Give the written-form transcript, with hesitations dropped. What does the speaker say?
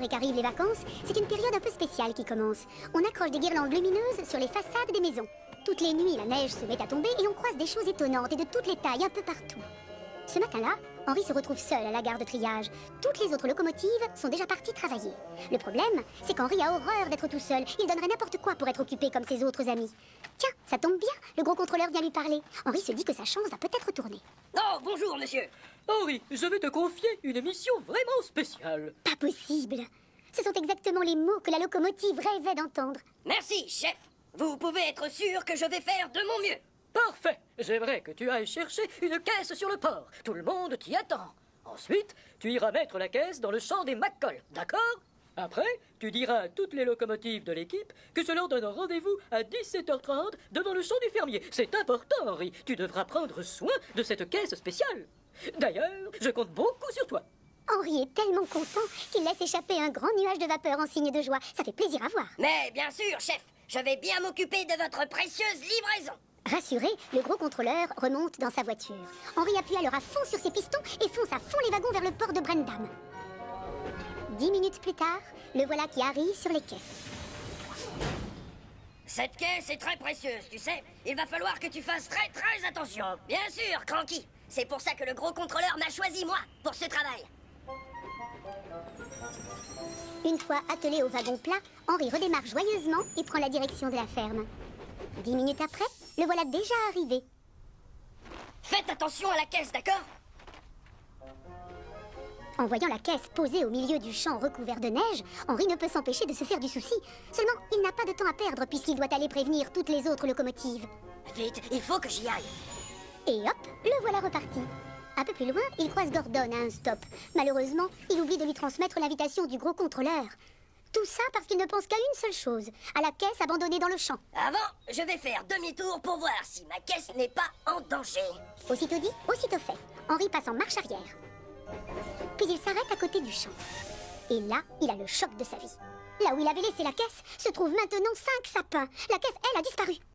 et qu'arrivent les vacances, c'est une période un peu spéciale qui commence. On accroche des guirlandes lumineuses sur les façades des maisons. Toutes les nuits, la neige se met à tomber et on croise des choses étonnantes et de toutes les tailles un peu partout. Ce matin-là, Henri se retrouve seul à la gare de triage. Toutes les autres locomotives sont déjà parties travailler. Le problème, c'est qu'Henri a horreur d'être tout seul. Il donnerait n'importe quoi pour être occupé comme ses autres amis. Tiens, ça tombe bien, le gros contrôleur vient lui parler. Henri se dit que sa chance va peut-être tourner. Oh, bonjour, monsieur. Henri, je vais te confier une mission vraiment spéciale. Pas possible. Ce sont exactement les mots que la locomotive rêvait d'entendre. Merci, chef. Vous pouvez être sûr que je vais faire de mon mieux. Parfait. J'aimerais que tu ailles chercher une caisse sur le port. Tout le monde t'y attend. Ensuite, tu iras mettre la caisse dans le champ des McCall, d'accord? Après, tu diras à toutes les locomotives de l'équipe que je leur donne rendez-vous à 17h30 devant le champ du fermier. C'est important, Henri. Tu devras prendre soin de cette caisse spéciale. D'ailleurs, je compte beaucoup sur toi. Henri est tellement content qu'il laisse échapper un grand nuage de vapeur en signe de joie. Ça fait plaisir à voir. Mais bien sûr, chef, je vais bien m'occuper de votre précieuse livraison. Rassuré, le gros contrôleur remonte dans sa voiture. Henri appuie alors à fond sur ses pistons et fonce à fond les wagons vers le port de Brendam. 10 minutes plus tard, le voilà qui arrive sur les quais. Cette caisse est très précieuse, tu sais. Il va falloir que tu fasses très très attention. Bien sûr, Cranky. C'est pour ça que le gros contrôleur m'a choisi moi pour ce travail. Une fois attelé au wagon plat, Henri redémarre joyeusement et prend la direction de la ferme. 10 minutes après, le voilà déjà arrivé. Faites attention à la caisse, d'accord? En voyant la caisse posée au milieu du champ recouvert de neige, Henri ne peut s'empêcher de se faire du souci. Seulement, il n'a pas de temps à perdre puisqu'il doit aller prévenir toutes les autres locomotives. Vite, il faut que j'y aille. Et hop, le voilà reparti. Un peu plus loin, il croise Gordon à un stop. Malheureusement, il oublie de lui transmettre l'invitation du gros contrôleur. Tout ça parce qu'il ne pense qu'à une seule chose, à la caisse abandonnée dans le champ. Avant, je vais faire demi-tour pour voir si ma caisse n'est pas en danger. Aussitôt dit, aussitôt fait. Henri passe en marche arrière. Puis il s'arrête à côté du champ. Et là, il a le choc de sa vie. Là où il avait laissé la caisse, se trouvent maintenant 5 sapins. La caisse, elle, a disparu.